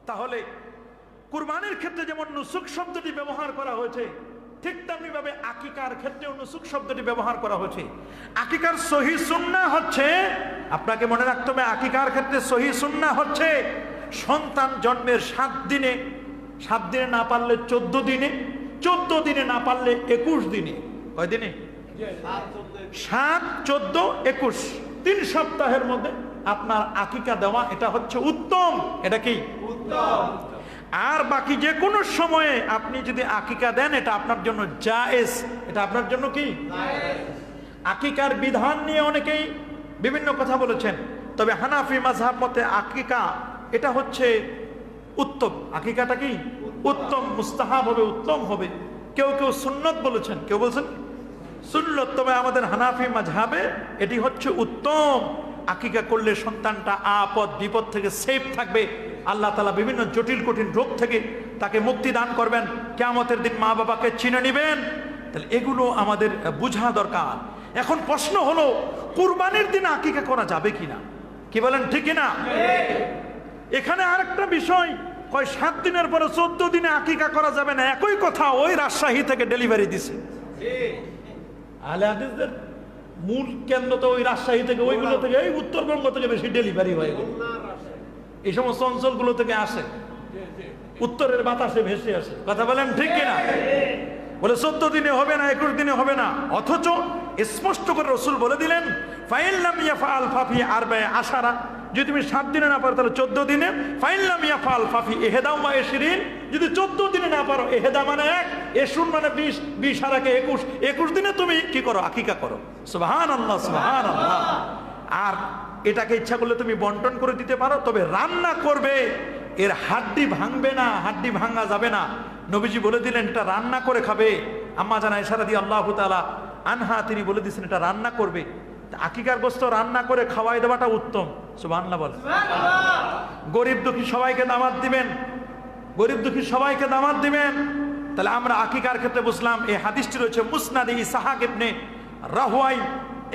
তাহলে কুরবানির ক্ষেত্রে যেমন নুসুক শব্দটি ব্যবহার করা হয়েছে, ঠিক তেমনি ভাবে আকিকার ক্ষেত্রেও নুসুক শব্দটি ব্যবহার করা হয়েছে। আকিকার সহি সুন্নাহ হচ্ছে, আপনাকে মনে রাখতে হবে, আকিকার ক্ষেত্রে সহি সুন্নাহ হচ্ছে সন্তান জন্মের 7 দিনে, 7 দিনে না পারলে 14 দিনে, 14 দিনে না পারলে 21 দিনে। কয় দিনে? 7, 14, 21, 3 সপ্তাহের মধ্যে আপনার আকিকা দেওয়া, এটা হচ্ছে উত্তম। এটা কি উত্তম? আর বাকি যে কোনো সময়ে আপনি যদি আকিকা দেন, এটা আপনার জন্য জায়েজ। এটা আপনার জন্য কি জায়েজ। আকিকার বিধান নিয়ে অনেকেই বিভিন্ন কথা বলেছেন, তবে হানাফি মাযহাব মতে আকিকা এটা হচ্ছে উত্তম। আকিকাটা কি উত্তম, মুস্তাহাব হবে, উত্তম হবে। কেউ কেউ সুন্নত বলেছেন, কেউ বলছেন সুন্নত, তবে আমাদের হানাফি মাযহাবে এটি হচ্ছে উত্তম। আকিকা করলে সন্তানটা আপদ বিপদ থেকে সেফ থাকবে। আল্লাহ তাআলা বিভিন্ন জটিল কঠিন রোগ থেকে তাকে মুক্তি দান করবেন। কিয়ামতের দিন মা বাবাকে চিনে নেবেন। তাহলে এগুলো আমাদের বোঝা দরকার। এখন প্রশ্ন হলো, কুরবানির দিন আকিকা করা যাবে কিনা? কি বলেন, ঠিক কিনা? এখানে আরেকটা বিষয়, কয় 7 দিনের পরে 14 দিনে আকিকা করা যাবে না। একই কথা ওই রাজশাহী থেকে ডেলিভারি দিছে। আহলে হাদিসদের মূল কেন্দ্র তো ওই রাজশাহী থেকে, ওইগুলো থেকে, এই উত্তরবঙ্গ থেকে বেশি ডেলিভারি হয়ে গেল। এই সমস্ত অঞ্চলগুলো থেকে আসে, উত্তরের বাতাসে ভেসে আসে। কথা বলেন, ঠিক কিনা? বলে 14 দিনে হবে না, 21 দিনে হবে না। অথচ স্পষ্ট করে রাসূল বলে দিলেন, ফাইন লাম ইয়াফআল ফাফি আরবায়ে আশারা, যদি তুমি 7 দিনে না পারো তাহলে 14 দিনে। ফাইন লাম ইয়াফআল ফাফি ইহদা ওয়া 20, যদি 14 দিনে না পারো, ইহদা মানে 1, 20 মানে 20, 20 আর 1 21, 21 দিনে তুমি কি করো? আকিকা করো। সুবহানাল্লাহ, সুবহানাল্লাহ। আর এটাকে ইচ্ছা করলে তুমি বন্টন করে দিতে পারো, তবে রান্না করবে, এর হাড্ডি ভাঙবে না, হাড্ডি ভাঙা যাবে না। নবীজি বলে দিলেন এটা রান্না করে খাবে। আম্মা জানা আয়েশা রাদিয়াল্লাহু তাআলা আনহা, তিনি বলে দিয়েছেন এটা রান্না করবে। আকিকার গোশত রান্না করে খাওয়াই দেওয়াটা উত্তম। সুবহানাল্লাহ বলেন। গরিব দুঃখী সবাইকে দাওয়াত দিবেন, গরিব দুঃখী সবাইকে দাওয়াত দিবেন। তাহলে আমরা আকিকার ক্ষেত্রে বুঝলাম। এই হাদিসটি রয়েছে মুসনাদে ইসহাক ইবনে রাহওয়াই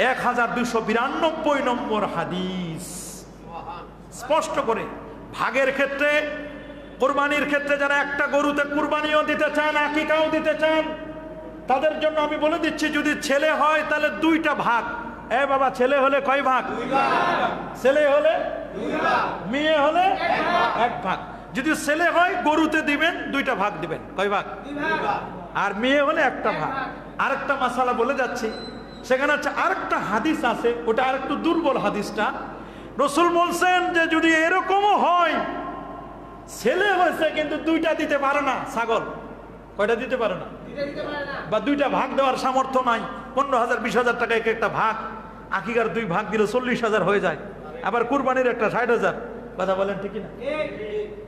1292 নম্বর হাদিস। স্পষ্ট করে ভাগের ক্ষেত্রে, কুরবানির ক্ষেত্রে যারা একটা গরুতে কুরবানিও দিতে চান, আকিকাও দিতে চান, তাদের জন্য আমি বলে দিচ্ছি, যদি ছেলে হয় তাহলে 2টা ভাগ। এ বাবা, ছেলে হলে কয় ভাগ? 2 ভাগ। ছেলে হলে 2 ভাগ, মেয়ে হলে 1 ভাগ। যদি ছেলে হয় গরুতে দিবেন 2টা ভাগ দিবেন। কয় ভাগ? 2 ভাগ। আর মেয়ে হলে 1টা ভাগ। আরেকটা মাসালা বলে যাচ্ছি, সেখানে হচ্ছে আরেকটা হাদিস আছে, ওটা আরেকটু দুর্বল হাদিসটা। রাসূল বলছেন যে যদি এরকমও হয়, ছেলে হয়েছে কিন্তু 2টা দিতে পারে না, ছাগল, কয়টা দিতে পারে না? বা 2টা ভাগ দেওয়ার সামর্থ্য নাই, 15,000 20,000 টাকা এক একটা ভাগ। আকিকার 2 ভাগ দিলে 40,000 হয়ে যায়, আবার কুরবানির একটা 60,000। কথা বলেন, ঠিক না?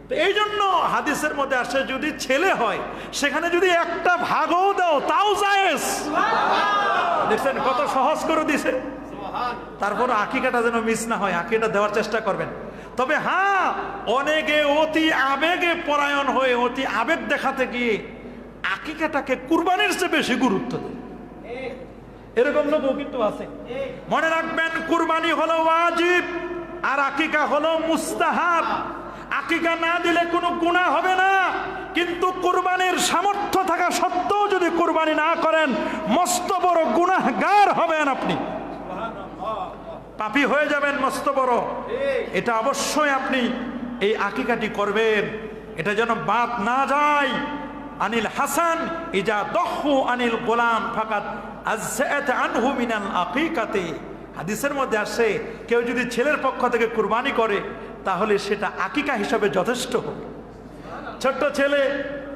তো এই জন্য হাদিসের মধ্যে আসে, যদি ছেলে হয় সেখানে যদি 1টা ভাগও দাও তাও জায়েজ। দেখছেন কত সহজ করে দিছে। তারপর আকিকাটা যেন মিস না হয়, আকিকাটা দেওয়ার চেষ্টা করবেন। তবে হ্যাঁ, অনেকে অতি আবেগে পরায়ণ হয়ে, অতি আবেগ দেখাতে গিয়ে আকিকাটাকে কুরবানির চেয়ে বেশি গুরুত্ব দেয়। এরকম লোকও কিন্তু আছে। মনে রাখবেন, কুরবানি হলো ওয়াজিব আর আকিকা হলো মুস্তাহাব। আকিকা না দিলে কোনো গুনাহ হবে না, কিন্তু কুরবানির সামর্থ্য থাকা সত্ত্বেও যদি কুরবানি না করেন, মস্ত বড় গুনাহগার হবেন আপনি, পাপী হয়ে যাবেন মস্ত বড়। এটা অবশ্যই আপনি এই আকিকাটি করবেন, এটা যেন বাদ না যায়। আনিল হাসান ইজা দহু আনিল গোলাম ফাকাত আযআত আনহু মিনাল আকিকাতি। হাদিসের মধ্যে আসে, কেউ যদি ছেলের পক্ষ থেকে কুরবানি করে তাহলে সেটা আকিকা হিসাবে যথেষ্ট হবে। ছোট্ট ছেলে,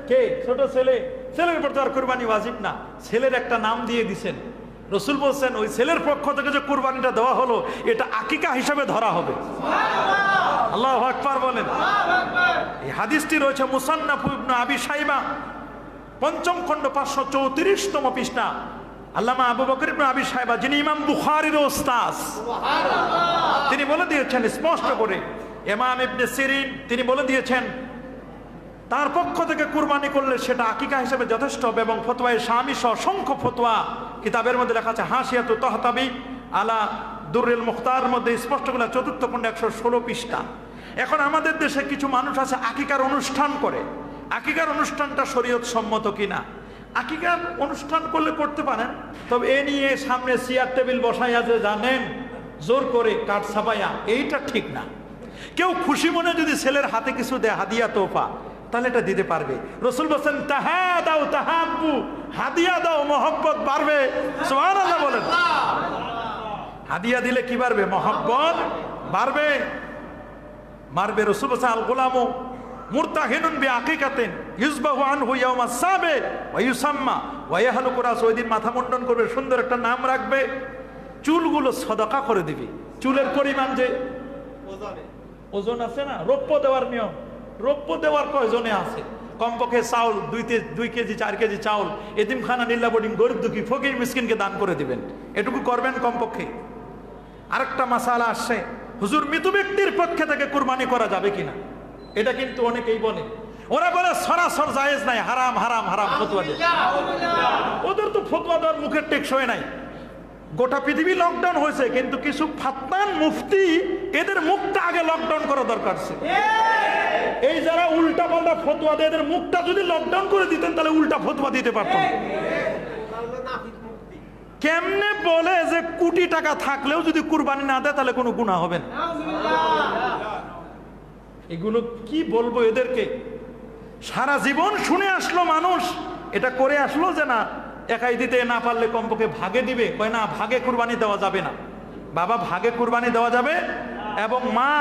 কে ছোট ছেলে, ছেলের উপর তো আর কুরবানি ওয়াজিব না, ছেলের একটা নাম দিয়ে দিছেন। রাসূল বলছেন ওই ছেলের পক্ষ থেকে যে কুরবানিটা দেওয়া হলো, এটা আকিকা হিসাবে ধরা হবে। আল্লাহু আকবার বলেন। এই হাদিসটি রয়েছে মুসান্নাফ ইবনে আবি শাইবা 5ম খণ্ড 534তম পৃষ্ঠা। আল্লামা আবু বকর ইবনে আবি শাইবা, যিনি ইমাম বুখারীর ওস্তাদ, তিনি বলে দিয়েছেন স্পষ্ট করে। ইমাম ইবনে সিরিন তিনি বলে দিয়েছেন, তার পক্ষ থেকে কুরবানি করলে সেটা আকিকা হিসেবে যথেষ্ট হবে। এবং ফতোয়ায়ে শামী সহ অসংখ্য ফতোয়া কিতাবের মধ্যে লেখা আছে। হাসিয়াতু তাহতাবি আলা দুররিল মুখতার মধ্যে স্পষ্ট করে 4th খণ্ড 116 পৃষ্ঠা। এখন আমাদের দেশে কিছু মানুষ আছে আকিকার অনুষ্ঠান করে। আকিকার অনুষ্ঠানটা শরীয়ত সম্মত কিনা? আকিকার অনুষ্ঠান করলে করতে পারেন, তবে এ নিয়ে সামনে চেয়ার টেবিল বসাইয়া যে জানেন জোর করে কাঠ ছাপাইয়া, এইটা ঠিক না। কেউ খুশি মনে যদি ছেলের হাতে কিছু দেয়, হাদিয়া তোফা, তাহলে এটা দিতে পারবে। রাসূল বলেন তাহা দাও তাহাব্বু, হাদিয়া দাও মহব্বত বাড়বে। সুবহানাল্লাহ বলেন। হাদিয়া দিলে কি বাড়বে? মহব্বত বাড়বে। মারবে। রাসূল বলেন আল গোলামু মুরতাহিনুন বিআকিকাতিন ইউযবাহু আনহু ইয়াউমাস সাবে ওয়া ইউসাম্মা ওয়া ইয়াহলুকু রাস। ওই দিন মাথা মুন্ডন করবে, সুন্দর একটা নাম রাখবে, চুলগুলো সদকা করে দিবি। চুলের পরিমাণ যে ওজন আছে না, রৌপ্য দেওয়ার নিয়ম, রৌপ্য দেওয়ার কয়জনে আছে? কমপক্ষে চাউল 2 কেজি 4 কেজি চাউল এতিমখানা, নীলা বোর্ডিং, গরিব দুঃখী, ফকির মিসকিনকে দান করে দিবেন, এটুকু করবেন কমপক্ষে। আরেকটা মাসালা আসছে, হুজুর মৃত ব্যক্তির পক্ষে থেকে কুরবানি করা যাবে কিনা? এটা কিন্তু অনেকেই বলে, ওরা বলে সরাসর জায়েজ নাই, হারাম হারাম হারাম ফতোয়া দেয়। ওদের তো ফতোয়া দেওয়ার মুখের টেকসই নাই। গোটা পৃথিবী লকডাউন হয়েছে, কিন্তু কিছু ফাতনান মুফতি এদের মুখটা আগে লকডাউন করা দরকার ছিল। এই যারা উল্টা পাল্টা ফতোয়া দেয়, এদের মুখটা যদি লকডাউন করে দিতেন তাহলে উল্টা ফতোয়া দিতে পারতেন। কেমনে বলে যে কোটি টাকা থাকলেও যদি কুরবানি না দেয় তাহলে কোনো গুনাহ হবে না। এগুলো কি বলবো এদেরকে? সারা জীবন শুনে আসলো মানুষ, এটা করে আসলো যে না একাই দিতে না পারলে কমপক্ষে ভাগে দিবে। কয় না, ভাগে কুরবানি দেওয়া যাবে না বাবা, ভাগে কুরবানি দেওয়া যাবে। এবং মা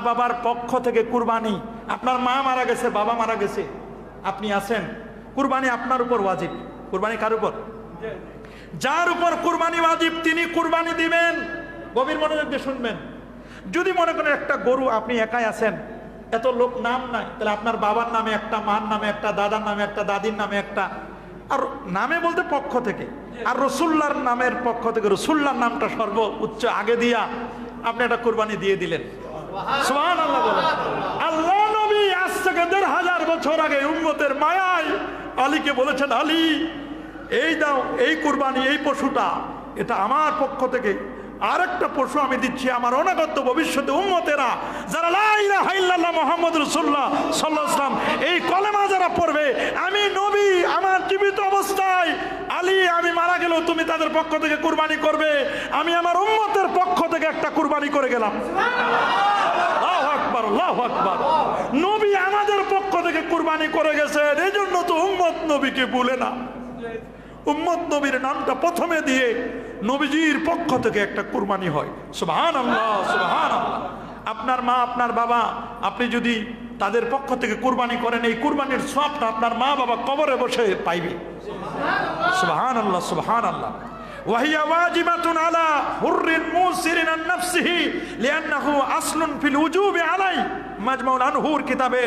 বাবার পক্ষ থেকে কুরবানি, আপনার মা মারা গেছে, বাবা মারা গেছে, আপনি আছেন, কুরবানি আপনার উপর ওয়াজিব। কুরবানি কার উপর? যার উপর কুরবানি ওয়াজিব তিনি কুরবানি দিবেন। গভীর মনোযোগ দিয়ে শুনবেন। যদি মনে করেন একটা গরু আপনি একাই আছেন, এত লোক নাম নাই, তাহলে আপনার বাবার নামে একটা, মার নামে একটা, দাদার নামে একটা, দাদির নামে একটা, আর নামে বলতে পক্ষ থেকে, আর রসুল্লাহর নামের পক্ষ থেকে রসুল্লাহর নামটা সর্বোচ্চ আগে দিয়া আপনি একটা কুরবানি দিয়ে দিলেন। সুবহানাল্লাহ বলেন। আল্লাহ নবী আজ থেকে ১৫০০ বছর আগে উম্মতের মায়ায় আলীকে বলেছেন, আলী এই দাও, এই কুরবানি, এই পশুটা এটা আমার পক্ষ থেকে, আরেকটা পশু আমি দিচ্ছি আমার অনাগত ভবিষ্যতে উম্মতেরা যারা লা ইলাহা ইল্লাল্লাহ মুহাম্মাদুর রাসূলুল্লাহ সাল্লাল্লাহু আলাইহি ওয়াসাল্লাম এই কলেমা যারা পড়বে, আমি নবী আমার জীবিত অবস্থায়, আলী আমি মারা গেলেও তুমি তাদের পক্ষ থেকে কুরবানি করবে, আমি আমার উম্মতের পক্ষ থেকে একটা কুরবানি করে গেলাম। আল্লাহু আকবার, আল্লাহু আকবার। নবী আমাদের পক্ষ থেকে কুরবানি করে গেছেন, এই জন্য তো উম্মত নবীকে ভুলে না। উম্মত নবীর নামটা প্রথমে দিয়ে নবীজির পক্ষ থেকে একটা কুরবানি হয়। সুবহানাল্লাহ, সুবহানাল্লাহ। আপনার মা, আপনার বাবা, আপনি যদি তাদের পক্ষ থেকে কুরবানি করেন, এই কুরবানির সওয়াবটা আপনার মা বাবা কবরে বসে পাইবে। সুবহানাল্লাহ, সুবহানাল্লাহ। ওয়াহিয়া ওয়াজিবাতুন আলা হুররিন মুসিরিন আন নাফসিহি লিআন্নাহু আসলুন ফিল উজুবি আলাই। মাজমাউল আনহুর কিতাবে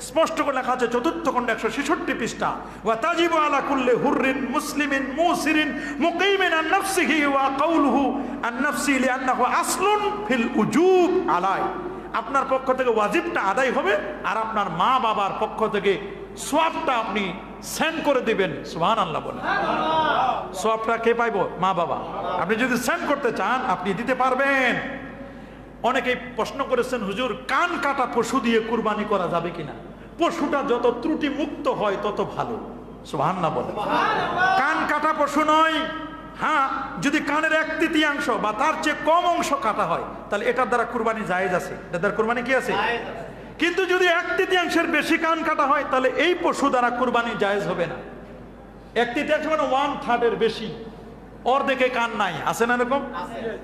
স্পষ্ট করে লেখা আছে, ৪র্থ খণ্ড ১৬৬ পৃষ্ঠা, ওয়া তাজিবু আলা কুল্লি হুররিন মুসলিমিন মুসিরিন মুকিমিন আন নাফসিহি ওয়া কাউলুহু আন নাফসি লিআন্নাহু আসলুন ফিল উজুব আলাই। আপনার পক্ষ থেকে ওয়াজিবটা আদায় হবে, আর আপনার মা বাবার পক্ষ থেকে সওয়াবটা আপনি সেন্ড করে দিবেন। সুবহানাল্লাহ বলেন। সওয়াবটা কে পাইবো? মা বাবা। আপনি যদি সেন্ড করতে চান আপনি দিতে পারবেন। অনেকেই প্রশ্ন করেছেন, হুজুর কান কাটা পশু দিয়ে কুরবানি করা যাবে কিনা? পশুটা যত ত্রুটি মুক্ত হয় তত ভালো। সুবহানাল্লাহ বলেন। কান কাটা পশু নয়, হ্যাঁ যদি কানের 1/3 বা তার চেয়ে কম অংশ কাটা হয় তাহলে এটার দ্বারা কুরবানি জায়েজ আছে, এটার দ্বারা কুরবানি কি আছে? কিন্তু যদি 1/3 বেশি কান কাটা হয় তাহলে এই পশু দ্বারা কুরবানি জায়েজ হবে না। 1/3 মানে 1/3 বেশি, অর্ধেকে কান নাই, আছে না এরকম?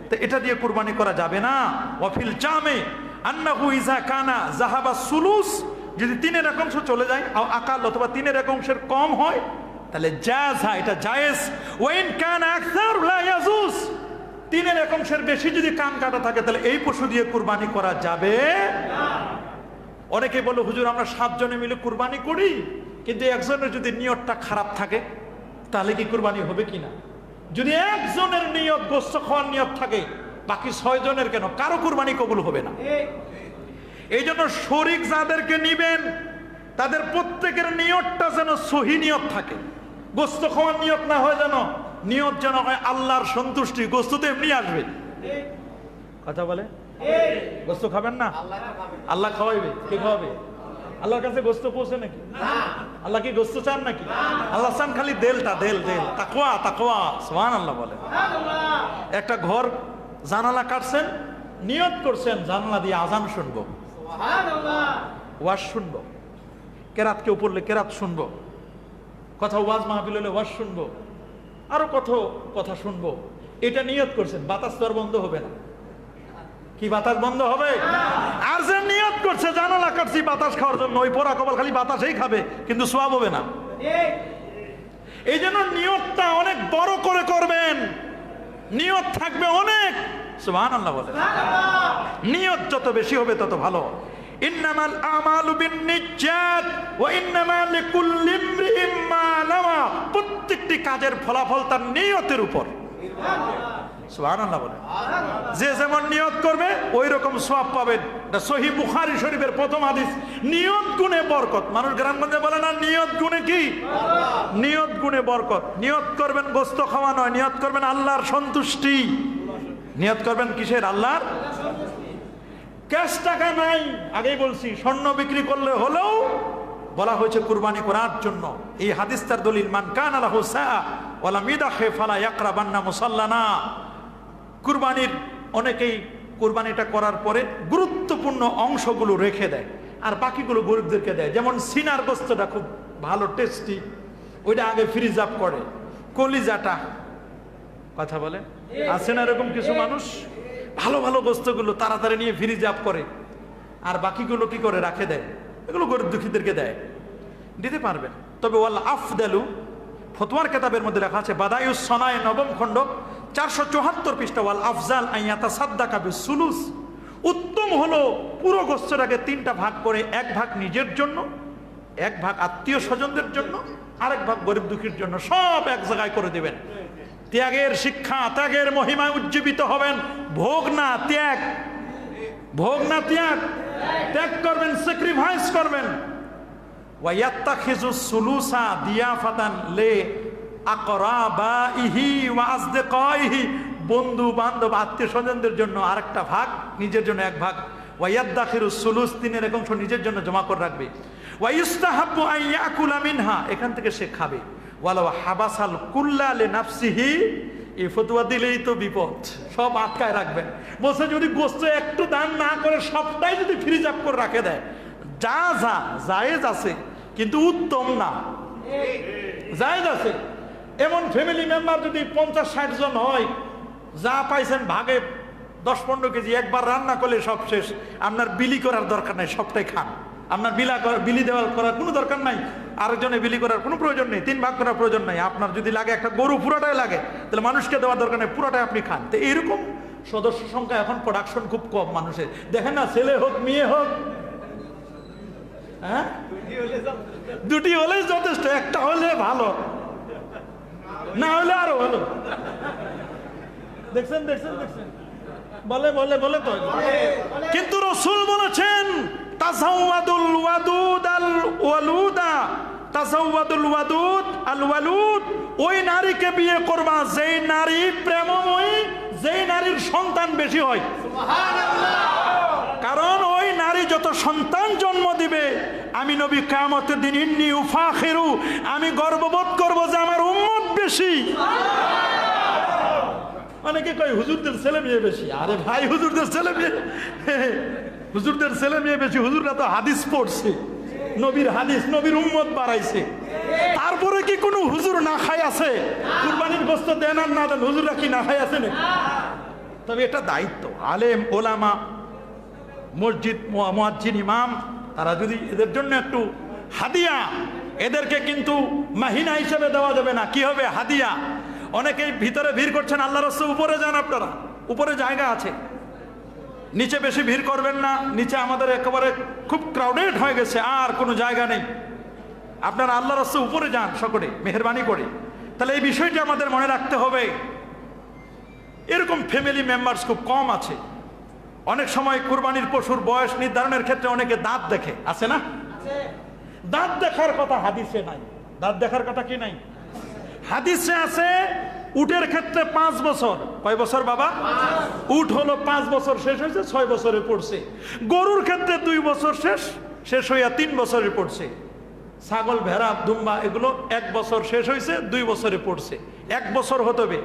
তো এটা দিয়ে কুরবানি করা যাবে না। ওয়াফিল জামে আন্নাহু ইজা কানা যাহাবা সুলুস, যদি 3/1 চলে যায়, আকাল অথবা 3/1 কম হয় তাহলে জায়েজ, হয় এটা জায়েজ। ওয়াইন কানা আকসার লা ইয়াজুজ, 3/1 বেশি যদি কান কাটা থাকে তাহলে এই পশু দিয়ে কুরবানি করা যাবে না। অনেকে বলে, হুজুর আমরা 7 জনে মিলে কুরবানি করি, কিন্তু একজনের যদি নিয়তটা খারাপ থাকে তাহলে কি কুরবানি হবে কিনা? যদি একজনের নিয়ত গোশত খাওয়ার নিয়ত থাকে, বাকি 6 জনের কেন? কারো কুরবানি কবুল হবে না। এই জন্য শরীক যাদেরকে নিবেন তাদের প্রত্যেকের নিয়তটা যেন সহি নিয়ত থাকে। গোশত খাওয়ার নিয়ত না হয়, যেন নিয়ত যেন হয় আল্লাহর সন্তুষ্টি, গোশত তো এমনি আসবে। কথা বলে গোস্ত খাবেন না? আল্লাহ খাওয়াইবে। কে খাওয়াবে? আল্লাহর কাছে গোস্ত পৌঁছে নাকি? আল্লাহ কি গোস্ত চান নাকি? আল্লাহ চান খালি দেলটা, দেল দেল, তাকওয়া তাকওয়া। সুবহানাল্লাহ বলেন। একটা ঘর জানালা কাটছেন, নিয়ত করছেন জানালা দিয়ে আজান শুনবো, ওয়াজ শুনবো, কেরাত কেউ পড়লে কেরাত শুনবো, কথা ওয়াজ মাহফিল হলে ওয়াজ শুনবো, আরো কত কথা শুনবো, এটা নিয়ত করছেন। বাতাস তো আর বন্ধ হবে না। কি বাতাস বন্ধ হবে? আর যে নিয়ত করছে জানালা কাটছি বাতাস খাওয়ার জন্য, ওই পোড়া কপাল খালি বাতাসই খাবে, কিন্তু সোয়াব হবে না। এই জন্য নিয়তটা অনেক বড় করে করবেন, নিয়ত থাকবে অনেক। সুবহানাল্লাহ বলেন। নিয়ত যত বেশি হবে তত ভালো। ইন্নামাল আমালু বিন্নিয়াত ওয়া ইন্নামা লিকুল্লি ইমরিইম মা নাওয়া। প্রত্যেকটি কাজের ফলাফল তার নিয়তের উপর। সুবহানাল্লাহ বলেন। যে যেমন নিয়ত করবে ওই রকম সওয়াব পাবেন। এটা সহিহ বুখারী শরীফের প্রথম হাদিস। নিয়ত গুণে বরকত। মানুষ গ্রামগঞ্জে বলে না নিয়ত গুণে কি? নিয়ত গুণে বরকত। নিয়ত করবেন গোস্ত খাওয়া নয়, নিয়ত করবেন আল্লাহর সন্তুষ্টি। নিয়ত করবেন কিসের? আল্লাহর। ক্যাশ টাকা নাই, আগেই বলছি, স্বর্ণ বিক্রি করলে হলেও বলা হয়েছে কুরবানি করার জন্য। এই হাদিস তার দলিল। মান কানা লাহু সাআ ওয়া লাম ইয়াদাখি ফালা ইয়াকরাবান্না মুসাল্লানা। কুরবানির অনেকেই কুরবানিটা করার পরে গুরুত্বপূর্ণ অংশগুলো রেখে দেয় আর বাকিগুলো গরিবদেরকে দেয়। যেমন সিনার গোস্তটা খুব ভালো টেস্টি, ওইটা আগে ফ্রিজ আপ করে। কলিজাটা, কথা বলে, আছে না এরকম কিছু মানুষ? ভালো ভালো গোস্তগুলো তাড়াতাড়ি নিয়ে ফ্রিজ আপ করে আর বাকিগুলো কি করে? রাখে দেয়। এগুলো গরিব দুঃখীদেরকে দেয়, দিতে পারবেন। তবে ওয়াল আফদালু, ফতোয়ার কিতাবের মধ্যে লেখা আছে, বাদায়ুস সনায় নবম খণ্ড 474 পৃষ্ঠা, ওয়াল আফজাল আন ইয়াতাসাদ্দাকা বিসুলুস। উত্তম হলো পুরো গোস্তটাকে 3টা ভাগ করে, 1 ভাগ নিজের জন্য, 1 ভাগ আত্মীয় স্বজনদের জন্য, আরেক ভাগ গরিব দুঃখীর জন্য। সব এক জায়গায় করে দিবেন। ত্যাগের শিক্ষা, ত্যাগের মহিমায় উজ্জীবিত হবেন। ভোগ না ত্যাগ, ভোগ না ত্যাগ। ত্যাগ করবেন, স্যাক্রিফাইস করবেন। ওয়ায়াত্তাখিযু সুলুসা দিয়াফাতান লি আকরাবাইহি ওয়া আসদিকাইহি। বন্ধু বান্ধব আত্মীয় স্বজনদের জন্য আরেকটা ভাগ, নিজের জন্য 1 ভাগ। ওয়ায়াদ্দাখিরু সুলুস, 3-এর 1 অংশ নিজের জন্য জমা করে রাখবে। ওয়া ইস্তাহাব্বু আন ইয়াকুলা মিনহা, এখান থেকে সে খাবে। ওয়ালাউ হাবাসাল কুল্লা লিনাফসিহি, এই ফতোয়া দিলেই তো বিপদ। সব আটকায় রাখবেন। বলছে যদি গোস্ত একটু দান না করে সবটাই যদি ফ্রিজ আপ করে রাখে দেয়, যা যা জায়েজ আছে কিন্তু উত্তম না। জায়েজ আছে। এমন ফ্যামিলি মেম্বার যদি 50-60 জন হয়, যা পাইছেন ভাগে 10-15 কেজি একবার রান্না করলে সব শেষ। আপনার বিলি করার দরকার নাই, সবটাই খান। আপনার বিলি দেওয়ার করার কোনো দরকার নাই, আরেকজনে বিলি করার কোনো প্রয়োজন নেই, 3 ভাগ করার প্রয়োজন নাই। আপনার যদি লাগে একটা গরু পুরাটাই লাগে, তাহলে মানুষকে দেওয়ার দরকার নেই, পুরাটাই আপনি খান। তো এইরকম সদস্য সংখ্যা এখন প্রোডাকশন খুব কম মানুষের। দেখেন না, ছেলে হোক মেয়ে হোক, হ্যাঁ, 2টি হলেই যথেষ্ট। একটা হলে ভালো, না হলে আরো ভালো। দেখছেন দেখছেন দেখছেন, বলে বলে বলে তো। কিন্তু রাসূল বলেছেন, তাজাওয়াদুল ওয়াদুদ আল ওয়ালুদা, তাজাওয়াদুল ওয়াদুদ আল ওয়ালুদ। ওই নারীকে বিয়ে করবা যেই নারী প্রেমময়ী, যেই নারীর সন্তান বেশি হয়। সুবহানাল্লাহ। কারণ ওই নারী যত সন্তান জন্ম দিবে, আমি নবী কিয়ামতের দিন ইন্নী উফাখিরু, আমি গর্ববোধ করব যে আমার উম্মত বেশি। অনেকে কয় হুজুরদের ছেলে মেয়ে বেশি। আরে ভাই, হুজুরদের ছেলে মেয়ে, হুজুরদের ছেলে মেয়ে বেশি। হুজুররা তো হাদিস পড়ছে, নবীর হাদিস, নবীর উম্মত বাড়াইছে। তারপরে কি কোনো হুজুর না খাই আছে? কুরবানির গোশত দেন আর না দেন, হুজুররা কি না খাই আছে নাকি? তবে এটা দায়িত্ব। আলেম ওলামা, মসজিদ মুয়াজ্জিন, ইমাম, তারা যদি এদের জন্য একটু হাদিয়া, এদেরকে কিন্তু মাহিনা হিসেবে দেওয়া যাবে না। কি হবে? হাদিয়া। অনেকেই ভিতরে ভিড় করছেন, আল্লাহ রাসূল উপরে যান, আপনারা উপরে জায়গা আছে, নিচে বেশি ভিড় করবেন না। নিচে আমাদের একেবারে খুব ক্রাউডেড হয়ে গেছে, আর কোনো জায়গা নেই। আপনারা আল্লাহ রাসূল উপরে যান সকলে, মেহেরবানি করে। তাহলে এই বিষয়টি আমাদের মনে রাখতে হবে। এরকম ফ্যামিলি মেম্বার্স খুব কম আছে। অনেক সময় কুরবানির পশুর বয়স নির্ধারণের ক্ষেত্রে অনেকে দাঁত দেখে, আছে না? দাঁত দেখার কথা হাদিসে নাই। দাঁত দেখার কথা কি নাই? হাদিসে আছে উটের ক্ষেত্রে 5 বছর। কয় বছর বাবা? উট হলো 5 বছর শেষ হয়েছে 6 বছরে পড়ছে। গরুর ক্ষেত্রে 2 বছর শেষ হইয়া 3 বছরে পড়ছে। ছাগল, ভেড়া, দুম্বা এগুলো 1 বছর শেষ হয়েছে 2 বছরে পড়ছে। 1 বছর হতে হবে।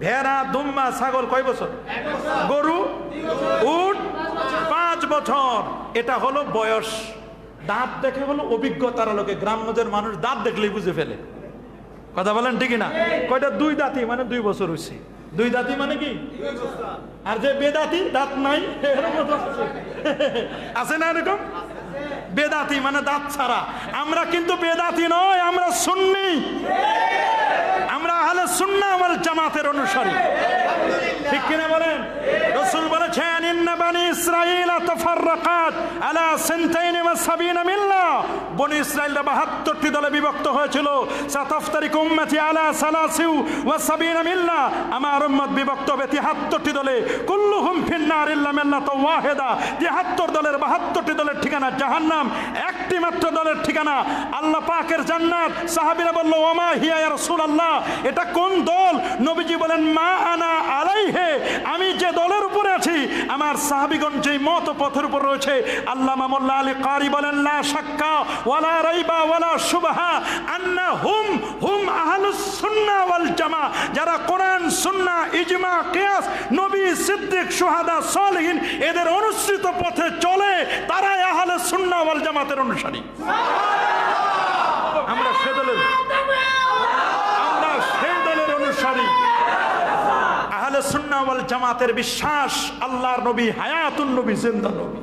ভেড়া, দুম্বা, ছাগল কয় বছর? গরু, উট 5 বছর। এটা হলো বয়স। দাঁত দেখে হলো অভিজ্ঞতার লোকে, গ্রাম্যদের মানুষ দাঁত দেখলেই বুঝে ফেলে। কথা বলেন ঠিক না? কয়টা? 2 দাঁতি মানে 2 বছর হয়েছে। 2 দাঁতি মানে কি? আর যে বেদাতি দাঁত নাই আছে না এরকম? বেদাতি মানে দাঁত ছাড়া। আমরা কিন্তু বেদাতি নয়, আমরা সুন্নি, আমরা আহলে সুন্নাহ ওয়াল জামাতের অনুসারী। ঠিক কিনা বলেন? রাসূল বলেছেন ইন্না বানি ইসরাঈল তাফাররাকাত আলা 72 মিল্লাহ। বনি ইসরাঈলরা 72টি দলে বিভক্ত হয়েছিল। সাতাফতারিকু উম্মতি আলা 73 মিল্লাহ। আমার উম্মত বিভক্ত হবে 73টি দলে। কুল্লুহুম ফিন্নার ইল্লা মিল্লাতুন ওয়াহিদা। 73 দলের 72টি দলের ঠিকানা জাহান্নাম, একটি মাত্র দলের ঠিকানা আল্লাহ পাকের জান্নাত। সাহাবীরা বলল ওমা হিয়া ইয়া রাসূলুল্লাহ, এটা কোন দল? নবীজি বলেন মা আনা আলাইহি, আমি যে দলের উপরে আছি আমার সাহাবীগণ যেই মত পথের উপর রয়েছে। আল্লামা মোল্লা আলী কারি বলেন লা শাক্কা ওয়ালা রাইবা ওয়ালা শুবহা আন্না হুম আহলুস সুন্নাহ ওয়াল জামা। যারা কোরআন, সুন্নাহ, ইজমা, কিয়াস, নবী, সিদ্দিক, শুহাদা, সালেহিন এদের অনুসৃত পথে চলে, তারাই আহলে সুন্নাহ ওয়াল জামাতের অনুসারী। আমরা সে দলের অনুসারী। আহলে সুন্নাহ ওয়াল জামাতের বিশ্বাস আল্লাহর নবী হায়াতুন নবী, জিন্দা নবী।